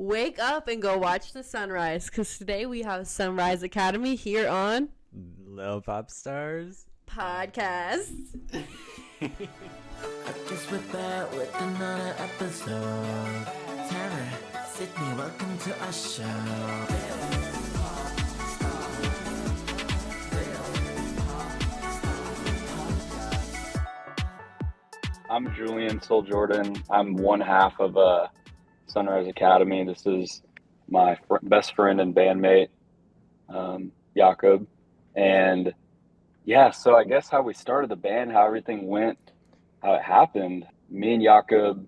Wake up and go watch the sunrise, because today we have Sunrise Academy here on Little Pop Stars Podcast. I guess we're back with another episode. Tanner, Sydney, welcome to our show. I'm Julian, still Jordan. I'm one half of Sunrise Academy. This is my best friend and bandmate, Yakob. And yeah, so I guess how we started the band, how everything went, how it happened. Me and Yakob,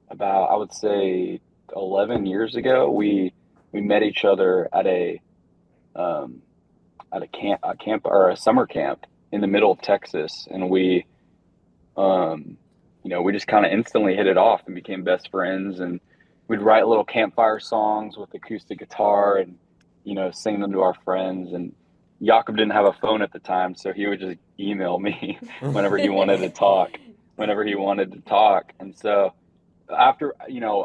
about I would say 11 years ago, we met each other at a camp or a summer camp in the middle of Texas, and we just kind of instantly hit it off and became best friends. And we'd write little campfire songs with acoustic guitar and, sing them to our friends. And Yakob didn't have a phone at the time, so he would just email me whenever he wanted to talk, And so after,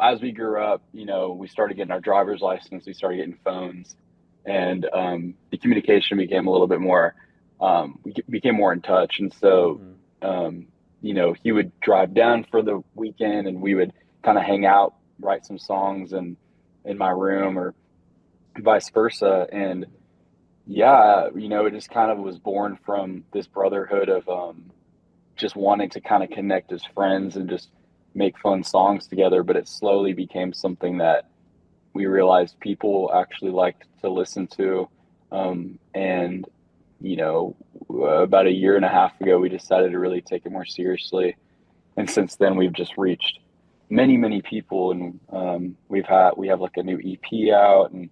as we grew up, we started getting our driver's license, we started getting phones, and the communication became a little bit more, we became more in touch. And so, he would drive down for the weekend and we would kind of hang out, write some songs in my room or vice versa. And it just kind of was born from this brotherhood of just wanting to kind of connect as friends and just make fun songs together. But it slowly became something that we realized people actually liked to listen to. About a year and a half ago, we decided to really take it more seriously. And since then, we've just reached many, many people. And we have like a new EP out, and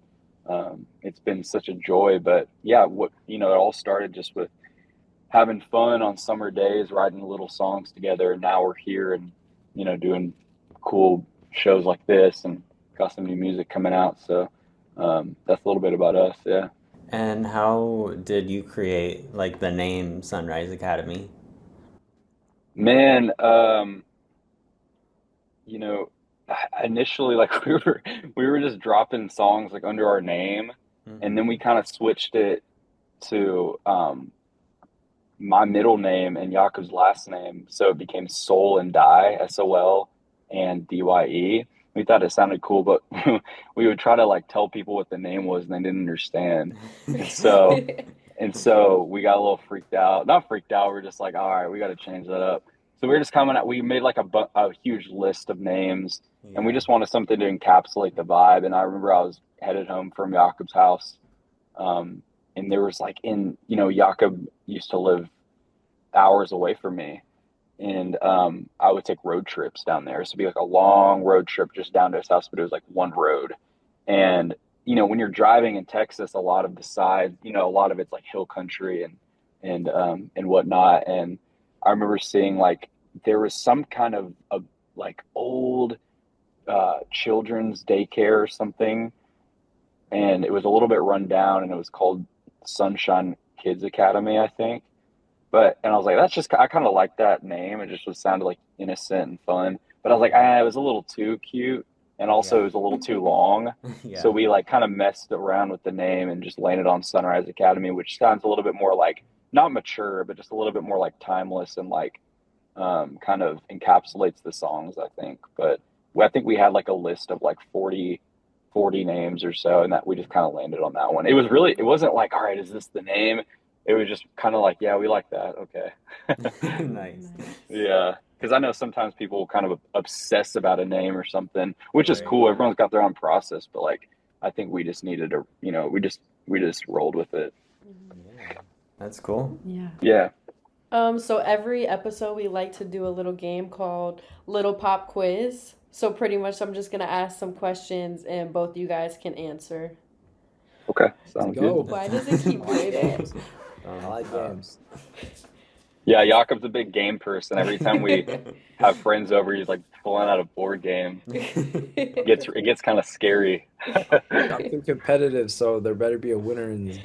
it's been such a joy. But yeah, it all started just with having fun on summer days, writing little songs together. And now we're here and, doing cool shows like this and got some new music coming out. So that's a little bit about us. Yeah. And how did you create the name Sunrise Academy? Man, initially we were just dropping songs under our name, and then we kind of switched it to my middle name and Yakob's last name, so it became Soul and Die, SOL and DYE. We thought it sounded cool, but we would try to tell people what the name was, and they didn't understand. And so we got a little freaked out. Not freaked out. We're just all right, we got to change that up. So we were just coming out. We made a huge list of names, and we just wanted something to encapsulate the vibe. And I remember I was headed home from Yakob's house, and there was Yakob used to live hours away from me. And I would take road trips down there. So it'd be a long road trip just down to his house, but it was one road. And, when you're driving in Texas, a lot of the side, a lot of it's hill country and whatnot. And I remember seeing there was some kind of old children's daycare or something. And it was a little bit run down, and it was called Sunshine Kids Academy, I think. And I was I kind of like that name. It just sounded innocent and fun. But I was it was a little too cute. And also it was a little too long. Yeah. So we kind of messed around with the name and just landed on Sunrise Academy, which sounds a little bit more not mature, but just a little bit more timeless and kind of encapsulates the songs, I think. But I think we had a list of 40 names or so, and that we just kind of landed on that one. It wasn't all right, is this the name? It was just kind of yeah, we like that. Okay. Nice. Yeah. Because I know sometimes people kind of obsess about a name or something, which is cool. Everyone's got their own process, but I think we just needed to, we just rolled with it. Yeah. That's cool. Yeah. Yeah. So every episode we like to do a little game called Little Pop Quiz. So pretty much I'm just going to ask some questions and both you guys can answer. Okay. Sounds good. Why does it keep waiting? I like games. Yeah, Yakob's a big game person. Every time we have friends over, he's pulling out a board game. It gets kind of scary. I'm too competitive, so there better be a winner in this.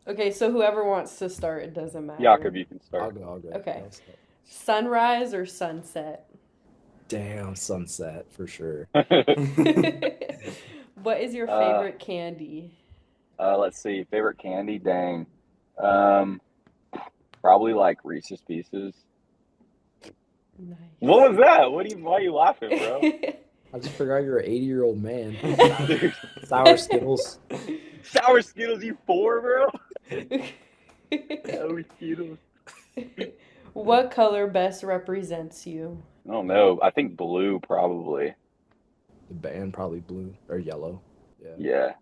Okay, so whoever wants to start, it doesn't matter. Yakob, you can start. I'll go. Okay. Sunrise or sunset? Damn, sunset for sure. What is your Uh, favorite candy? let's see. Favorite candy? Dang. Um, probably like Reese's Pieces. What was that? Why are you laughing, bro? Nice. I just forgot you're an 80-year-old man. Dude, Sour Skittles. Sour Skittles, you four, bro? Sour Skittles. What color best represents you? I don't know. I think blue probably. The band probably blue or yellow. Yeah. Yeah.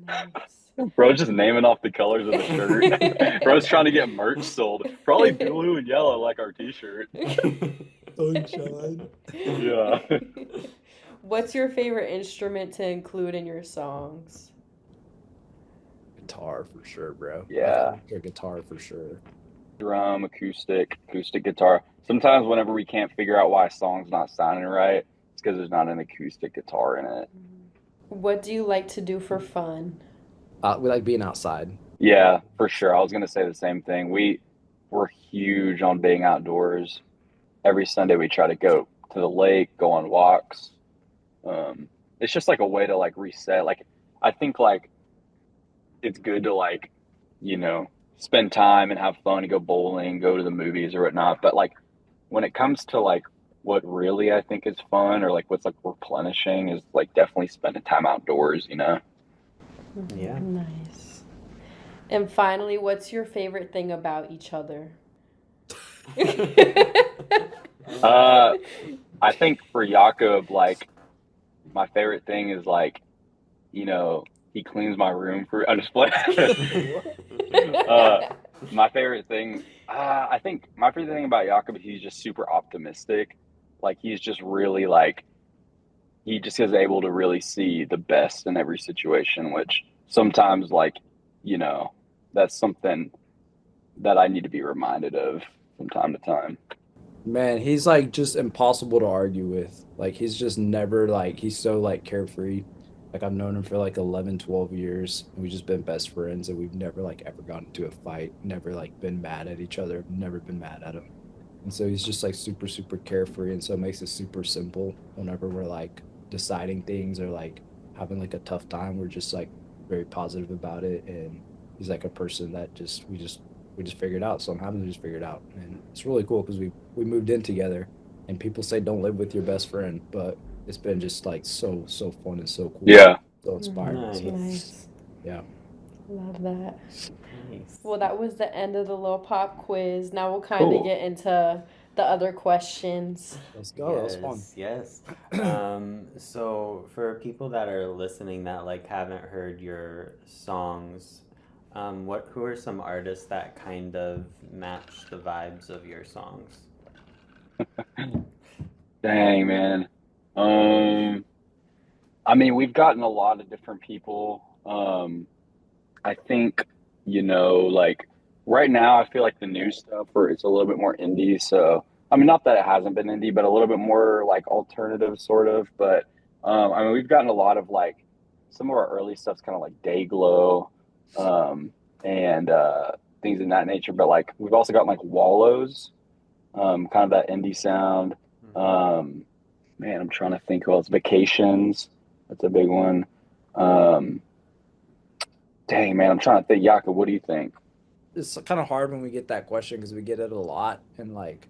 Nice. Bro's just naming off the colors of the shirt. Bro's trying to get merch sold. Probably blue and yellow like our t-shirt. Sunshine. Yeah. What's your favorite instrument to include in your songs? Guitar for sure, bro. Yeah. Like a guitar for sure. Drum, acoustic guitar. Sometimes whenever we can't figure out why a song's not sounding right, it's because there's not an acoustic guitar in it. What do you like to do for fun? We like being outside. Yeah, for sure. I was gonna say the same thing. We're huge on being outdoors. Every Sunday we try to go to the lake, go on walks. It's just like a way to like reset. Like I think like it's good to like, you know, spend time and have fun and go bowling, go to the movies or whatnot. But like when it comes to like what really I think is fun or like what's like replenishing is like definitely spending time outdoors, you know? Yeah. Nice. And finally, what's your favorite thing about each other? I think for Yakob, like my favorite thing is like, you know, he cleans my room for I'm just playing. My favorite thing, I think my favorite thing about Jakob is he's just super optimistic. Like he's just really like he just is able to really see the best in every situation, which sometimes like, you know, that's something that I need to be reminded of from time to time. Man, he's like just impossible to argue with. Like he's just never like he's so like carefree. Like I've known him for like 11, 12 years. And we've just been best friends and we've never like ever gotten into a fight, never like been mad at each other, never been mad at him. And so he's just like super, super carefree. And so it makes it super simple whenever we're like deciding things or like having like a tough time. We're just like very positive about it. And he's like a person that we just figured out. So I'm happy to just figure it out. And it's really cool because we moved in together and people say don't live with your best friend, but it's been just like so, so fun and so cool. Yeah. So inspiring. Nice. So, Nice. yeah. Love that. Nice. Well, that was the end of the little pop quiz. Now we'll kind of Cool. get into the other questions. Let's go. That was fun. Yes. So for people that are listening that like haven't heard your songs, who are some artists that kind of match the vibes of your songs? Dang, man. I mean, we've gotten a lot of different people. I think, you know, like right now, I feel like the new stuff where it's a little bit more indie. So, I mean, not that it hasn't been indie, but a little bit more like alternative, sort of. But I mean, we've gotten a lot of like some of our early stuff's kind of like Dayglow, and things in that nature. But like we've also got like Wallows, kind of that indie sound. Man, I'm trying to think who else. Vacations, that's a big one. Um, Dang, man, I'm trying to think. Yaka, what do you think? It's kind of hard when we get that question because we get it a lot and like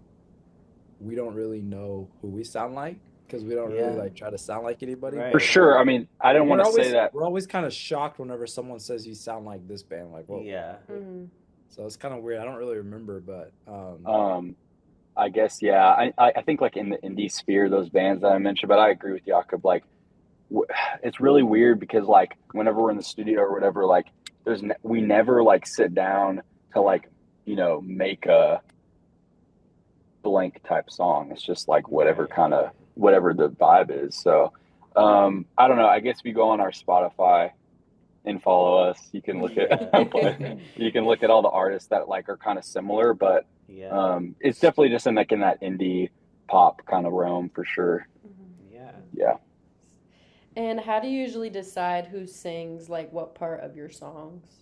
we don't really know who we sound like because we don't really Yeah. like try to sound like anybody. Right. For sure. I mean, I don't want We're to say always that. we're always kind of shocked whenever someone says you sound like this band. Like, well, Yeah. so it's kind of weird. I don't really remember, but I guess, yeah. I think like in the indie sphere, those bands that I mentioned, but I agree with Jakob. Like, it's really weird because like whenever we're in the studio or whatever, like we never like sit down to like, you know, make a blank type song. It's just like whatever whatever the vibe is. So, I don't know. I guess if you go on our Spotify and follow us, you can look at you can look at all the artists that like are kind of similar, but Yeah. it's definitely just in like in that indie pop kind of realm for sure. Yeah. Yeah. And how do you usually decide who sings like what part of your songs?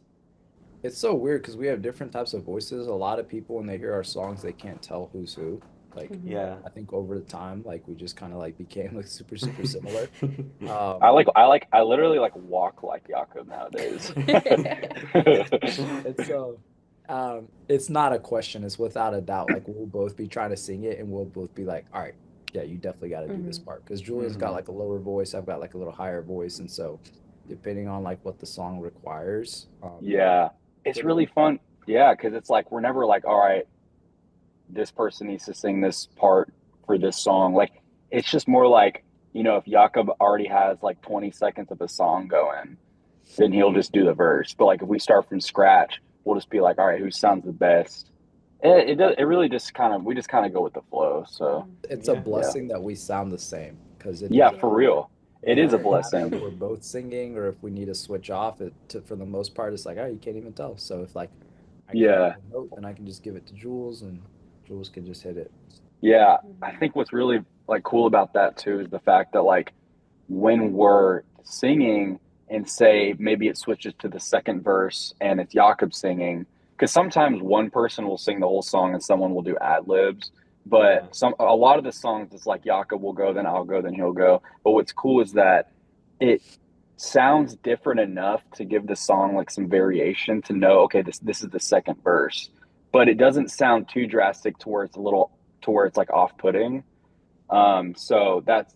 it's so weird because we have different types of voices. A lot of people when they hear our songs, they can't tell who's who. Like, Mhm. Yeah. I think over the time, like we just kind of like became like super similar. I literally like walk like Yakob nowadays. It's it's not a question. It's without a doubt. Like we'll both be trying to sing it, and we'll both be like, "All right, yeah, you definitely got to do this Mhm. part." Because Julian's got Mhm. like a lower voice, I've got like a little higher voice, and so depending on like what the song requires, Yeah, it's for the really fun. Yeah, because it's like we're never like, all right, this person needs to sing this part for this song. Like it's just more like, if Jakob already has like 20 seconds of a song going, then he'll just do the verse. But like if we start from scratch, we'll just be like, all right, who sounds the best? It really just we just kind of go with the flow. So it's a Yeah. yeah, blessing that we sound the same because it yeah, doesn't for Yeah. real, it it is a doesn't matter if blessing. we're both singing or if we need to switch off. For the most part, it's like, oh, you can't even tell. So if like I can't Yeah, hit a note, then I can just give it to Jules, and Jules can just hit it. yeah. I Mhm. think what's really like cool about that too is the fact that like when we're singing and say maybe it switches to the second verse and it's Jakob singing, because sometimes one person will sing the whole song and someone will do ad libs. But Yeah. a lot of the songs it's like Jakob will go, then I'll go, then he'll go. But what's cool is that it sounds different enough to give the song like some variation to know, okay, this is the second verse. But it doesn't sound too drastic to where it's like off putting. So that's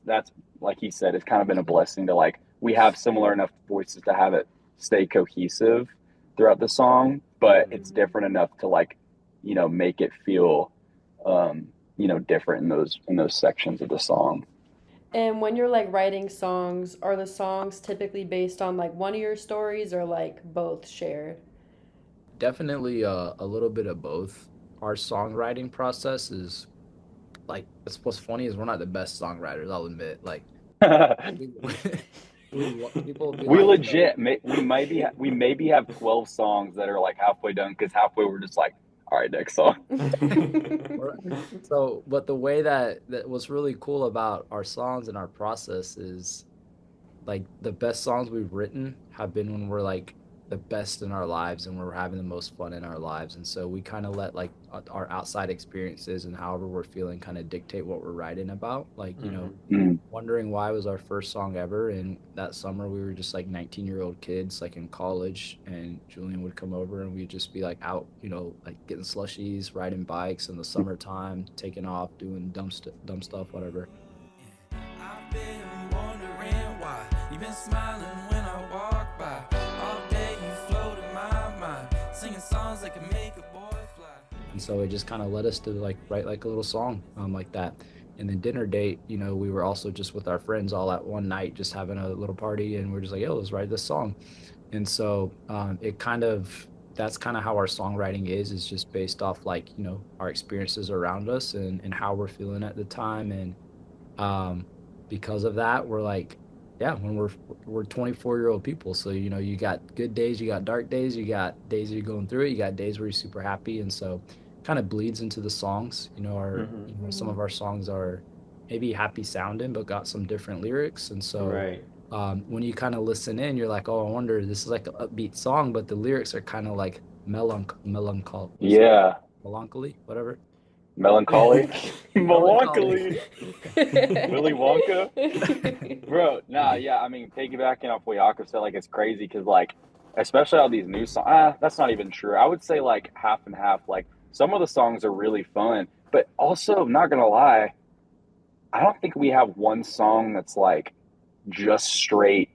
like he said, it's kind of been a blessing to like we have similar enough voices to have it stay cohesive throughout the song, but Mhm. it's Mhm. different enough to like, make it feel different in those sections of the song. And when you're like writing songs, are the songs typically based on like one of your stories or like both shared? Definitely a little bit of both. Our songwriting process is like it's what's funny is we're not the best songwriters, I'll admit. Like we, people will be We like, legit we maybe have 12 songs that are like halfway done because halfway we're just like, all right, next song. so but the way that what's really cool about our songs and our process is like the best songs we've written have been when we're like the best in our lives and we're having the most fun in our lives. And so we kind of let like our outside experiences and however we're feeling kind of dictate what we're writing about. Like, Mhm. Mm. Wondering Why was our first song ever. And that summer we were just like 19-year-old kids, like in college. And Julian would come over and we'd just be like out, like getting slushies, riding bikes in the summertime, taking off, doing dumb stuff, whatever. I've been wondering why you've been smiling when I walk by. All day you float in my mind, singing songs that can make a boy fly. And so it just kind of led us to like write like a little song like that. And then dinner date, we were also just with our friends all at one night, just having a little party, and we're just like, yo, let's write this song. And so that's kind of how our songwriting is just based off like, our experiences around us and how we're feeling at the time. And um, because of that, we're like, yeah, when we're 24-year-old people. So, you got good days, you got dark days, you got days you're going through it, you got days where you're super happy. And so kind of bleeds into the songs. Mhm. Some of Mhm. our songs are maybe happy sounding, but got some different lyrics. And so Right. when you kind of listen in, you're like, oh, I wonder, this is like an upbeat song, but the lyrics are kind of like was it Yeah. melancholy, whatever. Melancholy. Melancholy. Melancholy. Willy Wonka. Bro, nah, yeah, I mean, piggybacking off what Yaakov said, like, it's crazy because, like, especially all these new songs, that's not even true. I would say, like, half and half. Like, some of the songs are really fun, but also, not gonna lie, I don't think we have one song that's, like, just straight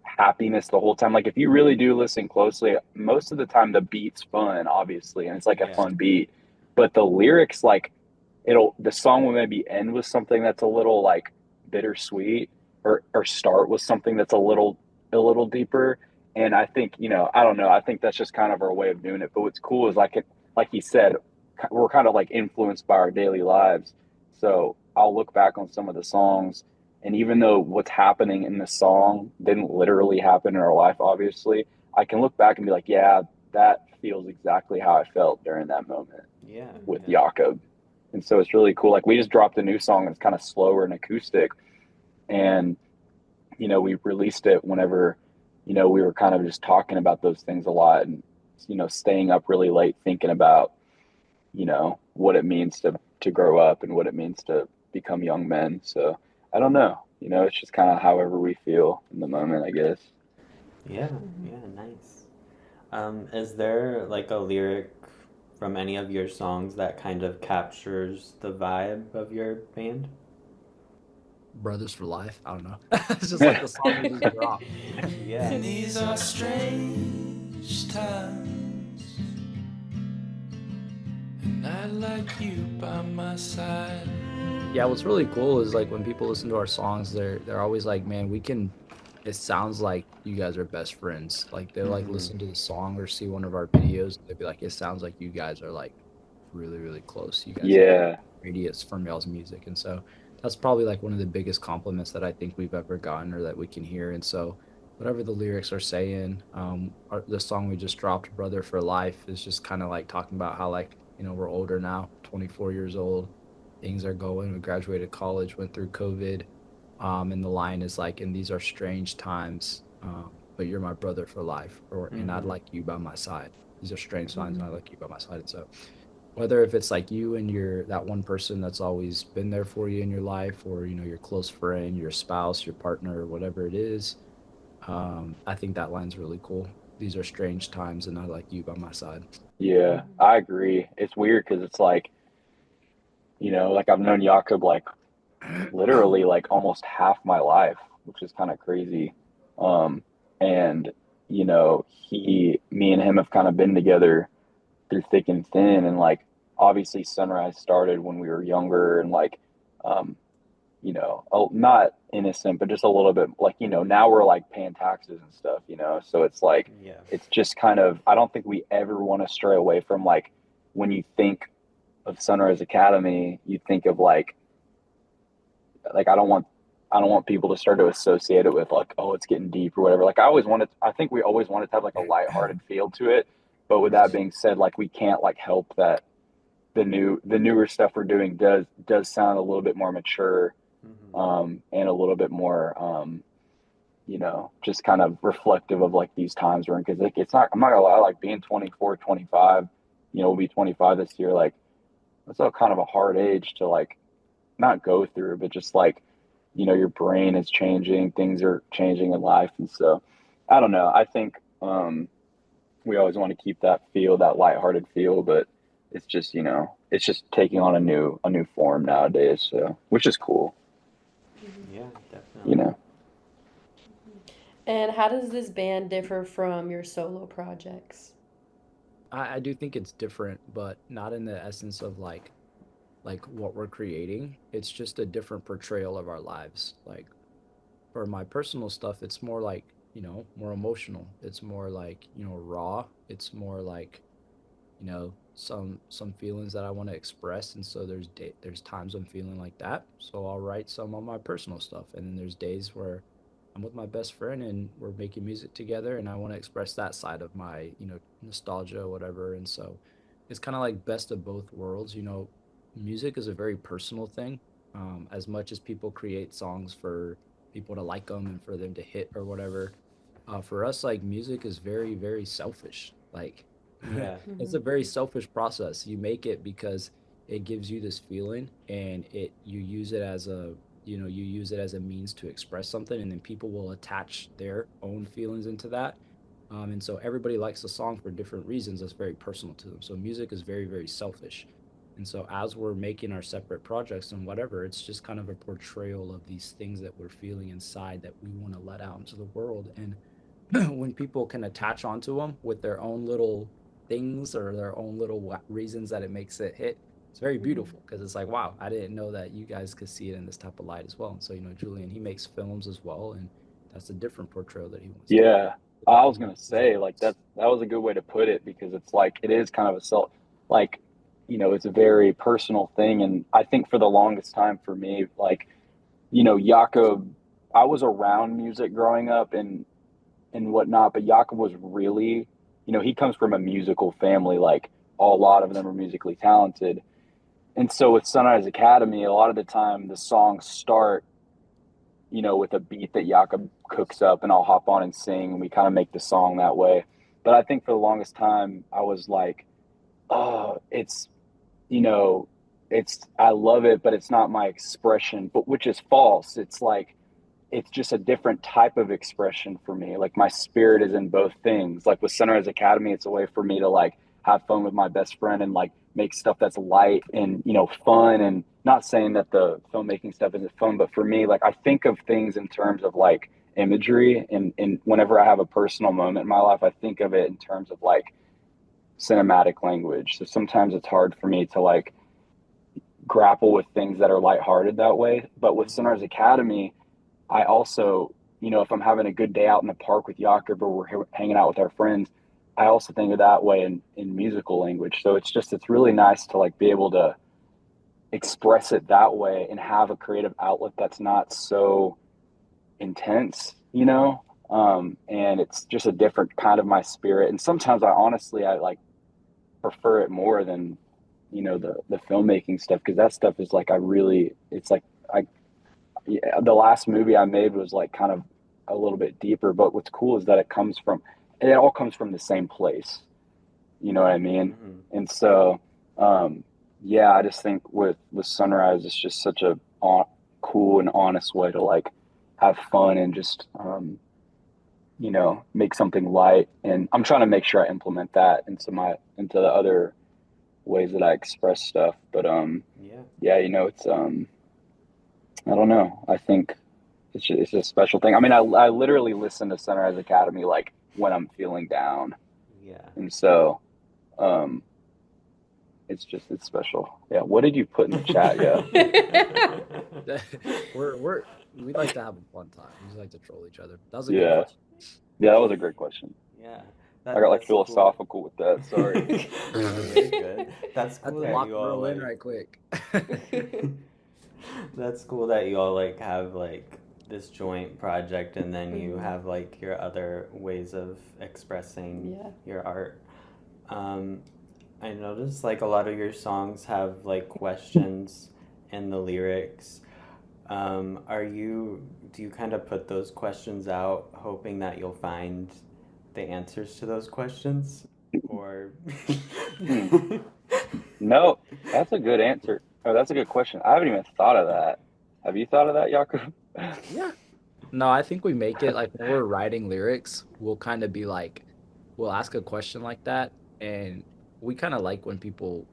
happiness the whole time. Like, if you really do listen closely, most of the time the beat's fun, obviously, and it's like a Yeah. fun beat, but the lyrics, like, the song will maybe end with something that's a little like bittersweet or start with something that's a little deeper. And I think, I don't know, I think that's just kind of our way of doing it. But what's cool is like he said, we're kind of like influenced by our daily lives. So I'll look back on some of the songs, and even though what's happening in the song didn't literally happen in our life, obviously, I can look back and be like, yeah, that feels exactly how I felt during that moment Yeah. with Yeah. Jakob. And so it's really cool. Like we just dropped a new song that's kind of slower and acoustic. And, we released it whenever, we were kind of just talking about those things a lot and, staying up really late thinking about, what it means to to grow up and what it means to become young men. So I don't know, it's just kind of however we feel in the moment, I guess. Yeah, yeah, nice. Is there like a lyric from any of your songs that kind of captures the vibe of your band? Brothers for life. I don't know. It's just like the song we just dropped. Yeah. And these are strange times, and I like you by my side. Yeah, what's really cool is like when people listen to our songs, they're always like, man, it sounds like you guys are best friends. Like they'll like Mm-hmm. listen to the song or see one of our videos, and they'll be like, it sounds like you guys are like really, really close. You guys have Yeah. radius from y'all's music. And so that's probably like one of the biggest compliments that I think we've ever gotten or that we can hear. And so whatever the lyrics are saying, the song we just dropped, Brother for Life, is just kind of like talking about how like, we're older now, 24 years old, things are going, we graduated college, went through COVID. And the line is like, and these are strange times, but you're my brother for life, and I'd Mm-hmm. like you by my side. These are strange times, and I Mhm. like you by my side. And so whether if it's like you and that one person that's always been there for you in your life, or your close friend, your spouse, your partner, or whatever it is, I think that line's really cool. These are strange times, and I like you by my side. Yeah, Mhm. I agree. It's weird because it's like, like I've known Jakob like literally like almost half my life, which is kind of crazy. And me and him have kind of been together through thick and thin, and like obviously Sunrise started when we were younger, and like, um, not innocent, but just a little bit like, now we're like paying taxes and stuff, so it's like, Yeah. it's just kind of, I don't think we ever want to stray away from like, when you think of Sunrise Academy, you think of like I don't want people to start to associate it with like, oh, it's getting deep or whatever. Like I think we always wanted to have like a lighthearted feel to it. But with that being said, like we can't like help that the newer stuff we're doing does sound a little bit more mature, Mm-hmm. and a little bit more, just kind of reflective of like these times we're in. Because like I'm not gonna lie, like being 24, 25, we'll be 25 this year. Like that's a kind of a hard age to like not go through, but just like, your brain is changing, things are changing in life. And so I don't know. I think, we always want to keep that lighthearted feel, but it's just taking on a new form nowadays. So, which is cool, Mhm. Yeah, you definitely. know. And how does this band differ from your solo projects? I do think it's different, but not in the essence of like what we're creating. It's just a different portrayal of our lives. Like for my personal stuff, it's more like, more emotional. It's more like, raw. It's more like, some feelings that I want to express. And so there's times I'm feeling like that. So I'll write some on my personal stuff. And then there's days where I'm with my best friend and we're making music together and I want to express that side of my, nostalgia or whatever. And so it's kind of like best of both worlds. Music is a very personal thing. As much as people create songs for people to like them and for them to hit or whatever, for us, like music is very, very selfish. Like Yeah. it's Mhm. a very selfish process. You make it because it gives you this feeling, and you use it as a means to express something, and then people will attach their own feelings into that. And so everybody likes the song for different reasons. That's very personal to them. So music is very, very selfish. And so as we're making our separate projects and whatever, it's just kind of a portrayal of these things that we're feeling inside that we want to let out into the world. And when people can attach onto them with their own little things or their own little reasons that it makes it hit, it's very Mhm. beautiful because it's like, wow, I didn't know that you guys could see it in this type of light as well. And so, Julian, he makes films as well, and that's a different portrayal that he wants to Yeah, put I out was in gonna his say like lyrics. that was a good way to put it because it's like it is kind of a self like it's a very personal thing, and I think for the longest time for me, like Jakob, I was around music growing up and whatnot, but Jakob was really, he comes from a musical family, like a lot of them are musically talented, and so with Sunrise Academy, a lot of the time the songs start with a beat that Jakob cooks up, and I'll hop on and sing, and we kind of make the song that way. But I think for the longest time, I was like, oh, it's, you know, I love it, but it's not my expression, but which is false. It's like it's just a different type of expression for me. Like my spirit is in both things. Like with Sunrise Academy, it's a way for me to like have fun with my best friend and like make stuff that's light and fun. And not saying that the filmmaking stuff isn't fun, but for me, like I think of things in terms of like imagery, and whenever I have a personal moment in my life, I think of it in terms of like cinematic language. So sometimes it's hard for me to like grapple with things that are lighthearted that way. But with Sunrise Academy, I also, if I'm having a good day out in the park with Yakob or we're hanging out with our friends, I also think of that way in musical language. So it's really nice to like be able to express it that way and have a creative outlet that's not so intense, and it's just a different kind of my spirit. And sometimes I like prefer it more than, the filmmaking stuff. Cause that stuff is like, it's like, yeah, the last movie I made was like kind of a little bit deeper, but what's cool is that it all comes from the same place. You know what I mean? Mm-hmm. And so, yeah, I just think with Sunrise, it's just such a cool and honest way to like have fun and just, make something light. And I'm trying to make sure I implement that into the other ways that I express stuff. But, yeah, it's, I don't know. I think it's a special thing. I mean, I literally listen to Sunrise Academy like when I'm feeling down, Yeah. and so it's special. Yeah. What did you put in the chat? Yeah. We like to have a fun time. We just like to troll each other. That was a Yeah. good question. Yeah, that was a great question. Yeah. I got like That's philosophical with that. Sorry. Cool. Very good. That's Had cool to that lock you the all roll in like. right quick. That's cool that you all like have like this joint project, and then you have like your other ways of expressing your art. I noticed like a lot of your songs have like questions in the lyrics. Do you kind of put those questions out hoping that you'll find the answers to those questions? Or No, that's a good answer. Oh, that's a good question. I haven't even thought of that. Have you thought of that, Yakob? Yeah. No, I think we make it like when we're writing lyrics, we'll kind of be like, we'll ask a question like that, and we kind of like when people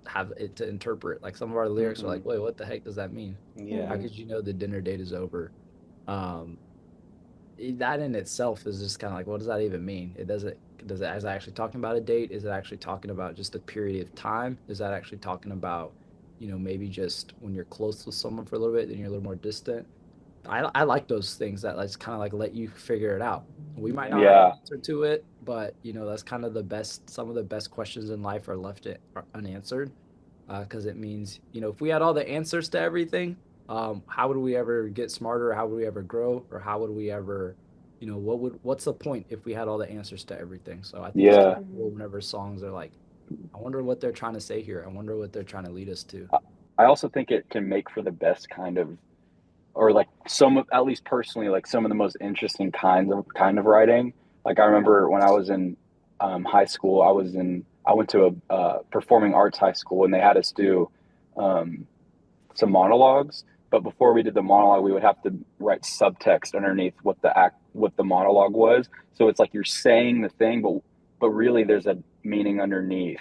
have it to interpret. Like some of our lyrics are like, wait, what the heck does that mean? Yeah. How could you know the dinner date is over? Um, that in itself is just kind of like, what does that even mean? Does it is it actually talking about a date? Is it actually talking about just a period of time? Is that actually talking about, maybe just when you're close with someone for a little bit, then you're a little more distant? I like those things that like kind of like let you figure it out. We might not have an Yeah. answer to it, but that's kind of the best. Some of the best questions in life are unanswered, because it means if we had all the answers to everything, how would we ever get smarter? How would we ever grow? Or how would we ever, what's the point if we had all the answers to everything? So I think it's kind Yeah. of cool whenever songs are like, I wonder what they're trying to say here. I wonder what they're trying to lead us to. I also think it can make for the best kind of, or like at least personally, like some of the most interesting kind of writing. Like I remember when I was in high school, I went to a performing arts high school, and they had us do um, some monologues. But before we did the monologue, we would have to write subtext underneath what the monologue was. So it's like you're saying the thing, but really there's a meaning underneath.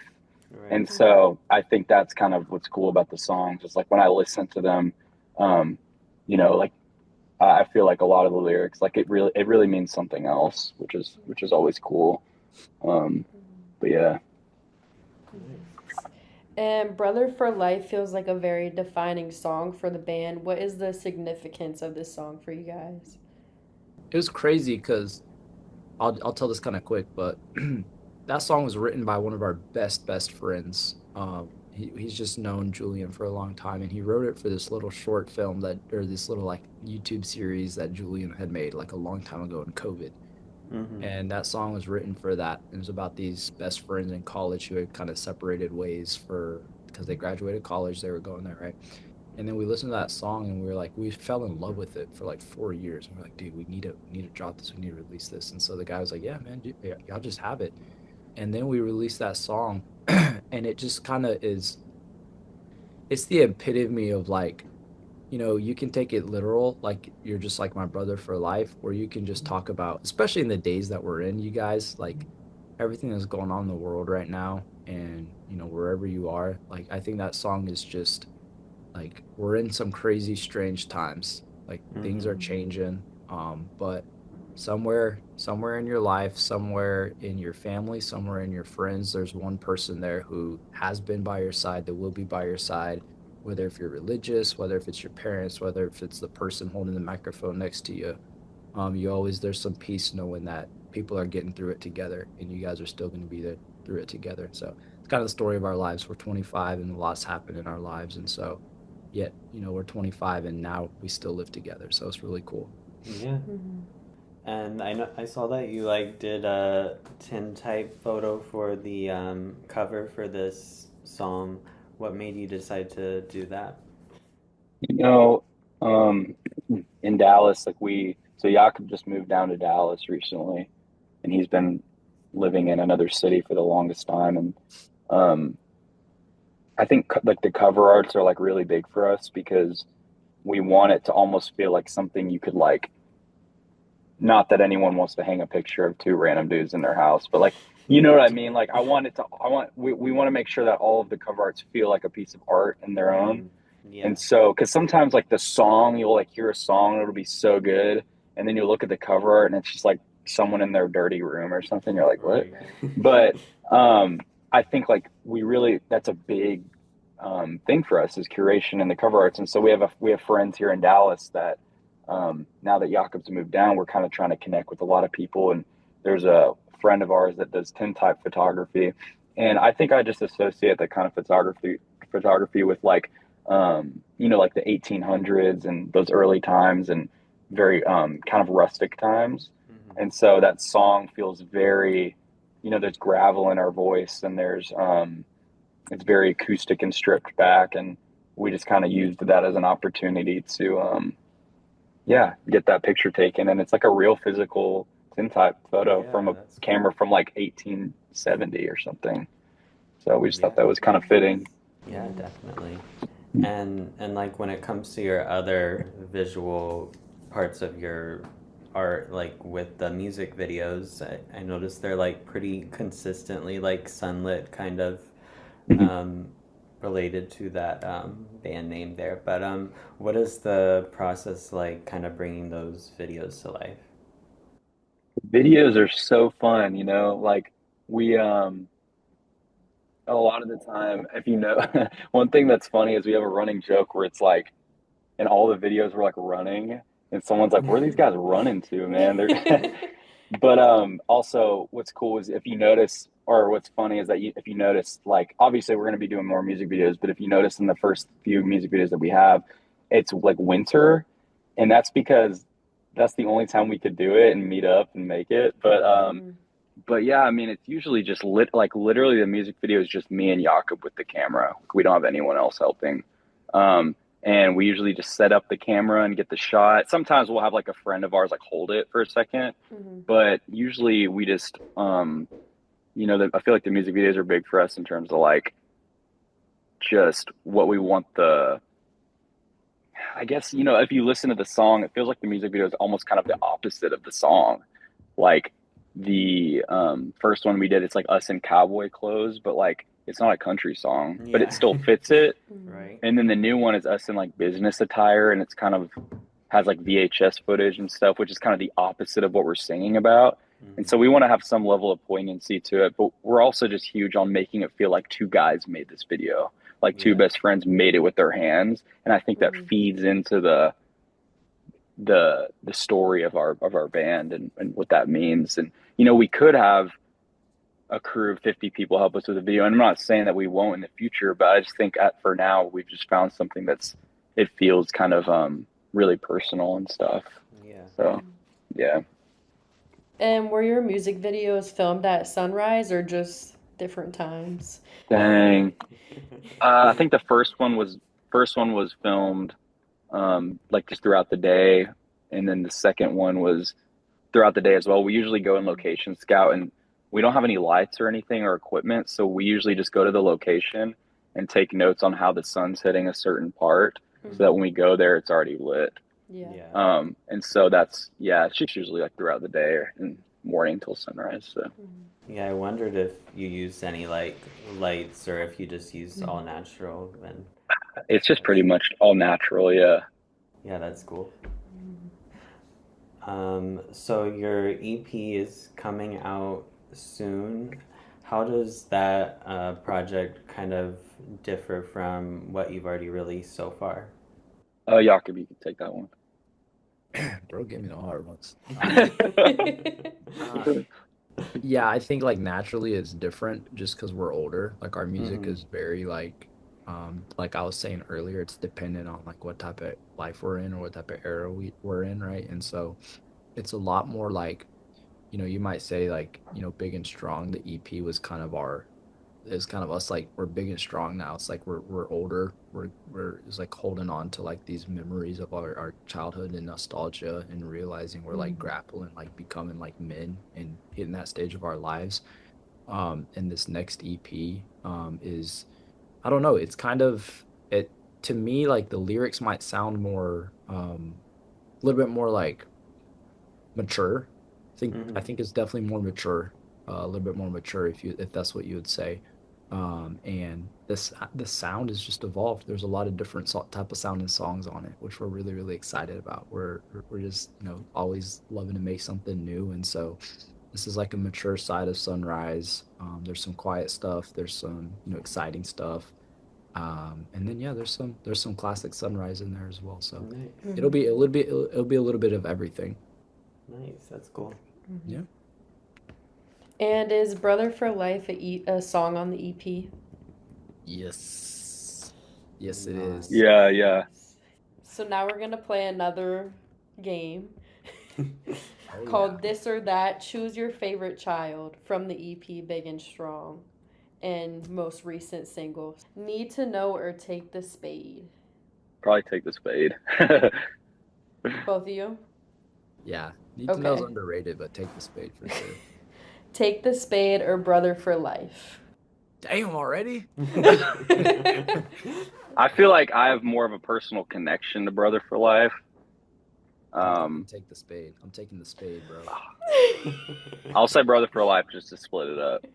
Right. And so I think that's kind of what's cool about the songs. Is like when I listen to them, like I feel like a lot of the lyrics, like it really means something else, which is always cool. But yeah. And Brother for Life feels like a very defining song for the band. What is the significance of this song for you guys? It was crazy because I'll tell this kind of quick, but that song was written by one of our best friends. He's just known Julian for a long time, and he wrote it for this little short film or this little like YouTube series that Julian had made like a long time ago in COVID. And that song was written for that. It was about these best friends in college who had kind of separated ways because they graduated college, they were going there, right? And then we listened to that song and we fell in love with it for like 4 years. And we're like, dude, we need to drop this. We need to release this. And so the guy was like, yeah, man, y'all just have it. And then we released that song, and it just kind of is. it's the epitome of like, you can take it literal, like you're just like my brother for life, or you can just talk about, especially in the days that we're in, you guys, like everything that's going on in the world right now, and wherever you are, like I think that song is just like we're in some crazy, strange times. Like things are Mm-hmm. changing, but somewhere in your life, somewhere in your family, somewhere in your friends, there's one person there who has been by your side, that will be by your side, whether if you're religious, whether if it's your parents, whether if it's the person holding the microphone next to you. You always There's some peace knowing that people are getting through it together, and you guys are still going to be there through it together. So it's kind of the story of our lives. We're 25 and a lot's happened in our lives, and so yet we're 25 and now we still live together. So it's really cool. Yeah. Mm-hmm. And I saw that you like did a tintype photo for the cover for this song. What made you decide to do that? You know, in Dallas, so Yakob just moved down to Dallas recently, and he's been living in another city for the longest time. And um, I think like the cover arts are like really big for us because we want it to almost feel like something you could like, not that anyone wants to hang a picture of two random dudes in their house, but like, you know what I mean? Like we want to make sure that all of the cover arts feel like a piece of art in their own. Mm, yeah. And so, because sometimes like the song, you'll like hear a song and it'll be so good, and then you look at the cover art and it's just like someone in their dirty room or something. You're like, what? Right. But I think like that's a big thing for us is curation and the cover arts. And so we have friends here in Dallas that now that Jakob's moved down, we're kind of trying to connect with a lot of people. And there's a friend of ours that does tintype photography, and I think I just associate that kind of photography with like like the 1800s and those early times and very kind of rustic times. Mm-hmm. And so that song feels very, there's gravel in our voice, and there's it's very acoustic and stripped back, and we just kind of used that as an opportunity to yeah, get that picture taken. And it's like a real physical tintype photo from Yeah, a that's camera cool. from like 1870 or something. So we just thought Yeah. that was kind of fitting. Yeah, definitely. And like when it comes to your other visual parts of your art, like with the music videos, I noticed they're like pretty consistently like sunlit kind of Mhm. um, related to that band name there. But what is the process like kind of bringing those videos to life? Videos are so fun, like we a lot of the time, if one thing that's funny is we have a running joke where it's like in all the videos we're like running, and someone's like, where are these guys running to, man? They're but also what's cool is if you notice, or what's funny is that if you notice, like obviously we're going to be doing more music videos, but if you notice in the first few music videos that we have, it's like winter, and that's because that's the only time we could do it and meet up and make it. But Mm-hmm. yeah, I mean, it's usually just like literally the music video is just me and Jakob with the camera. We don't have anyone else helping. And we usually just set up the camera and get the shot. Sometimes we'll have like a friend of ours like hold it for a second, Mm-hmm. but usually we just, I feel like the music videos are big for us in terms of like just what we want I guess, if you listen to the song, it feels like the music video is almost kind of the opposite of the song. Like the first one we did, it's like us in cowboy clothes, but like it's not a country song, but it Yeah. still fits it. Right. And then the new one is us in like business attire, and it's kind of has like VHS footage and stuff, which is kind of the opposite of what we're singing about. And Mm-hmm. so we want to have some level of poignancy to it, but we're also just huge on making it feel like two guys made this video, like two Yeah. best friends made it with their hands. And I think that Mm-hmm. feeds into the story of our band and what that means. And we could have a crew of 50 people help us with a video, and I'm not saying that we won't in the future, but I just think for now we've just found something it feels kind of really personal and stuff. Yeah. So yeah. And were your music videos filmed at sunrise or just different times? Dang. I think the first one was filmed like just throughout the day, and then the second one was throughout the day as well. We usually go in location scout, and we don't have any lights or anything or equipment, so we usually just go to the location and take notes on how the sun's hitting a certain part, so Mhm. that when we go there, it's already lit. Yeah. Yeah. And so that's, it's just usually like throughout the day or in morning till sunrise. So Mhm. Yeah, I wondered if you used any like lights or if you just used all natural and it's just pretty much all natural. Yeah. yeah, that's cool. Mhm. So your EP is coming out soon. How does that project kind of differ from what you've already released so far? Yakob, you can take that one. Bro, give me the hard ones. Mhm. Yeah, I think like naturally it's different just because we're older. Like our music Mhm. is very like I was saying earlier, it's dependent on like what type of life we're in or what type of era we're in, right? And so it's a lot more like, you might say like, Big and Strong, the EP was kind of is kind of us like we're big and strong now. It's like we're older. We're it's like holding on to like these memories of our childhood and nostalgia and realizing we're like grappling, like becoming like men and hitting that stage of our lives. And this next EP is I don't know, it's kind of it to me like the lyrics might sound more a little bit more like mature. I Mhm. think it's definitely more mature, a little bit more mature if that's what you would say. And the sound has just evolved. There's a lot of different type of sounding songs on it, which we're really really excited about. We're just always loving to make something new, and so this is like a mature side of Sunrise. There's some quiet stuff. There's some exciting stuff. And then yeah, there's some classic Sunrise in there as well. So Nice. it'll be a little bit it'll be a little bit of everything. Nice. That's cool. Yeah. And is Brother for Life a song on the EP? Yes. Yes, it Nice. is. Yeah, yeah. So now we're gonna play another game Oh, called yeah. This or That. Choose your favorite child from the EP Big and Strong and most recent single. Need to know or take the spade. Probably take the spade. Both of you? Yeah. Need to know is Okay. underrated, but take the spade for sure. Take the spade or Brother for Life. Damn, already? I feel like I have more of a personal connection to Brother for Life. Take the spade. I'm taking the spade, bro. I'll say Brother for Life just to split it up.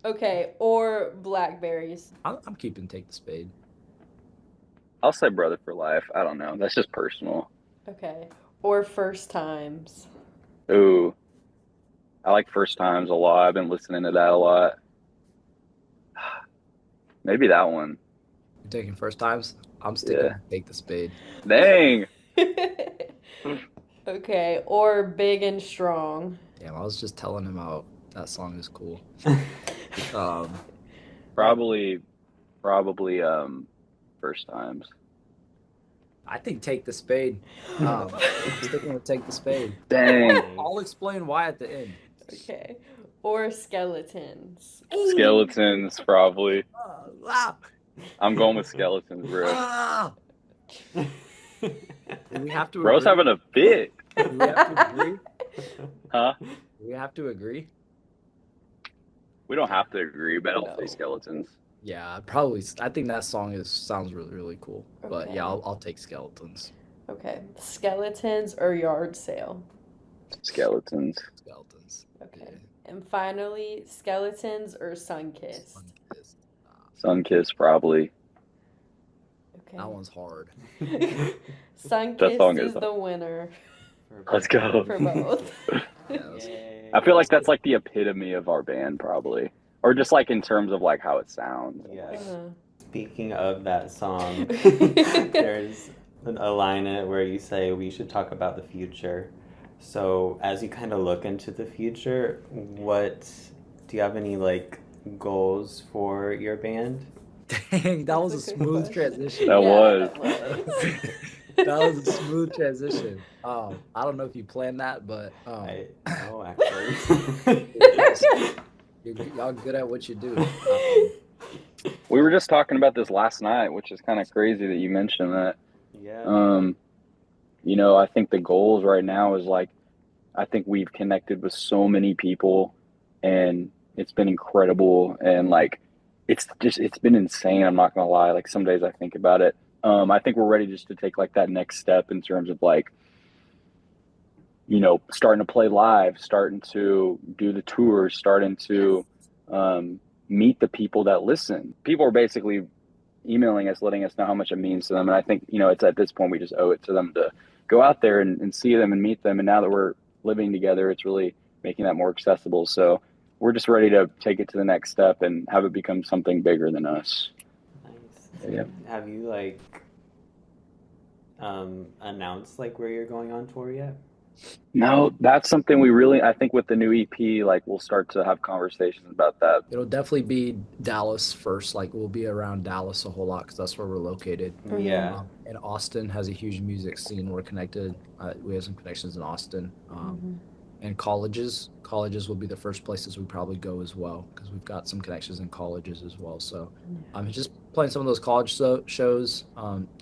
Okay, or Blackberries. I'm keeping take the spade. I'll say Brother for Life. I don't know. That's just personal. Okay, or First Times. Ooh, I like First Times a lot. I've been listening to that a lot. Maybe that one. You're taking first times? I'm sticking Yeah. with take the spade. Dang. Okay, or Big and Strong. Damn, I was just telling him how that song is cool. Um, Probably First Times. I think take the spade. I'm sticking with take the spade. Dang. I'll explain why at the end. Okay, or Skeletons. Skeletons, probably. Ah, I'm going with Skeletons, bro. ah. Do we have to Bro's agree? having a fit. Do we have to agree? Huh? Do we have to agree? We don't have to agree, but I'll No. say Skeletons. Yeah, I think that song sounds really really cool. But Okay. yeah, I'll take Skeletons. Okay, Skeletons or Yard Sale. Skeletons. Skeletons. Okay, Yeah. and finally, Skeletons or Sunkissed. Sunkissed. Sunkiss, probably. Okay. That one's hard. Sunkissed song is is- the winner Let's go. for both. Yay. I feel like that's like the epitome of our band, probably. Or just like in terms of like how it sounds. Yeah. Uh-huh. Speaking of that song, there's a line in it where you say we should talk about the future. So as you kind of look into the future, do you have any like goals for your band? Dang, that was a That's a good smooth question. transition. That was. That was. That was a smooth transition. I don't know if you planned that, but I know actually. y'all good at what you do. We were just talking about this last night, which is kind of crazy that you mentioned that. Yeah. I think the goals right now is like, I think we've connected with so many people and it's been incredible. And like, it's been insane. I'm not gonna lie. Like some days I think about it. I think we're ready just to take like that next step in terms of like, starting to play live, starting to do the tours, starting to meet the people that listen. People are basically emailing us, letting us know how much it means to them. And I think, it's at this point we just owe it to them to go out there and see them and meet them. And now that we're living together, it's really making that more accessible. So we're just ready to take it to the next step and have it become something bigger than us. Nice. Yeah. Have you like announced like where you're going on tour yet? No, that's something I think with the new EP, like we'll start to have conversations about that. It'll definitely be Dallas first. Like we'll be around Dallas a whole lot because that's where we're located. Yeah. And Austin has a huge music scene. We're connected. We have some connections in Austin. And colleges will be the first places we probably go as well because we've got some connections in colleges as well. So just playing some of those college shows,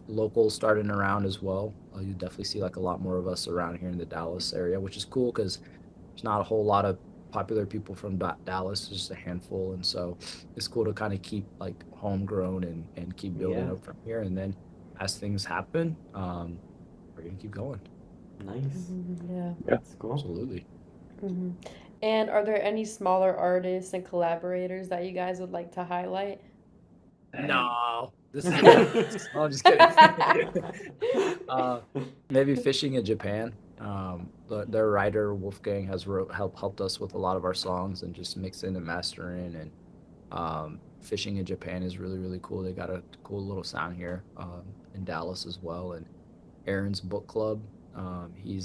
local starting around as well. You definitely see like a lot more of us around here in the Dallas area, which is cool because there's not a whole lot of popular people from Dallas, just a handful. And so it's cool to kind of keep like homegrown and keep building up from here. And then as things happen, we're going to keep going. Nice. Yeah. That's cool. Absolutely. And are there any smaller artists and collaborators that you guys would like to highlight? No. This is I'm just kidding. Maybe Fishing in Japan. Their writer Wolfgang has helped us with a lot of our songs and just mixing and mastering. And Fishing in Japan is really, really cool. They got a cool little sound here in Dallas as well. And Aaron's Book Club. He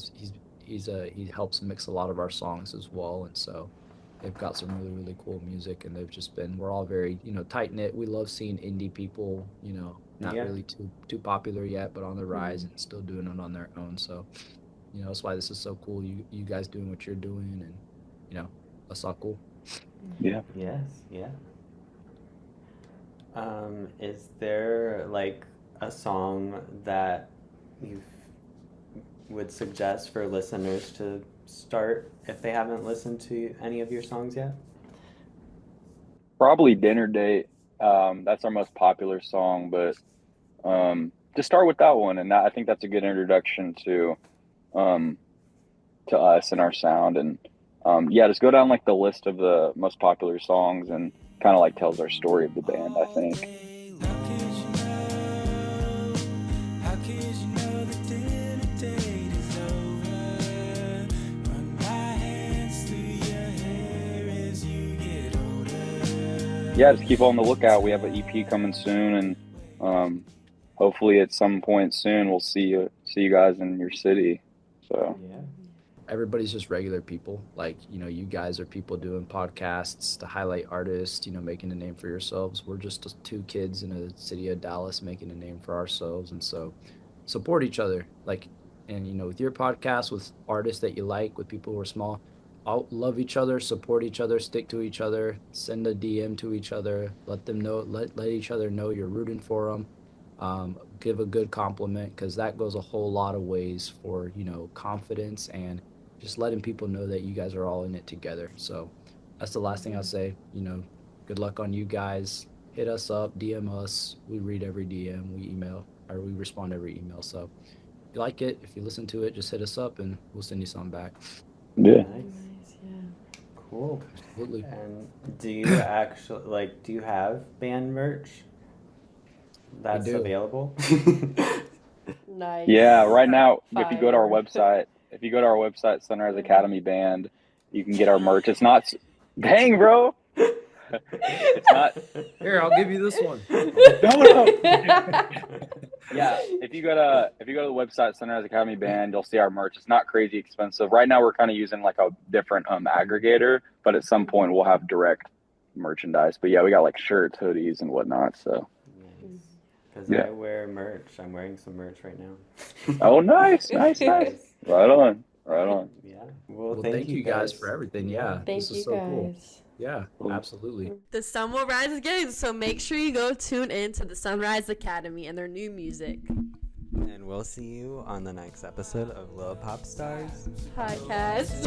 helps mix a lot of our songs as well, and so they've got some really, really cool music, and we're all very, tight knit. We love seeing indie people, not really too popular yet, but on the rise and still doing it on their own. So, that's why this is so cool. You guys doing what you're doing, and that's all cool. Yeah. Yes. Yeah. Is there like a song that you would suggest for listeners to start if they haven't listened to any of your songs yet? Probably Dinner Date. That's our most popular song, but just start with that one, and I think that's a good introduction to us and our sound. And just go down like the list of the most popular songs and kind of like tells our story of the band, I think. Yeah, just keep on the lookout. We have an EP coming soon, and hopefully at some point soon we'll see you guys in your city. So everybody's just regular people. Like, you guys are people doing podcasts to highlight artists, making a name for yourselves. We're just two kids in the city of Dallas making a name for ourselves, and so support each other. Like, and with your podcast, with artists that you like, with people who are small, all love each other, support each other, stick to each other, send a DM to each other, let them know, let each other know you're rooting for them. Give a good compliment, because that goes a whole lot of ways for, confidence and just letting people know that you guys are all in it together. So that's the last thing I'll say. Good luck on you guys. Hit us up, DM us. We read every DM, we respond every email. So if you like it, if you listen to it, just hit us up and we'll send you something back. Yeah. Nice. Cool. Absolutely. And do you actually do you have band merch that's available? Nice. Yeah, right now Fire. if you go to our website, Sunrise Academy Band, you can get our merch. It's not dang, bro. It's not. Here, I'll give you this one. No. Yeah, if you go to the website Sunrise Academy Band, you'll see our merch. It's not crazy expensive. Right now we're kind of using like a different aggregator, but at some point we'll have direct merchandise. But yeah, we got like shirts, hoodies, and whatnot. So. Because I wear merch. I'm wearing some merch right now. Oh, nice. Right on. Yeah. Well, thank you guys for everything. Yeah. Thank this you is so guys. cool. Yeah, absolutely. The sun will rise again, so make sure you go tune in to the Sunrise Academy and their new music. And we'll see you on the next episode of Little Pop Stars Podcast.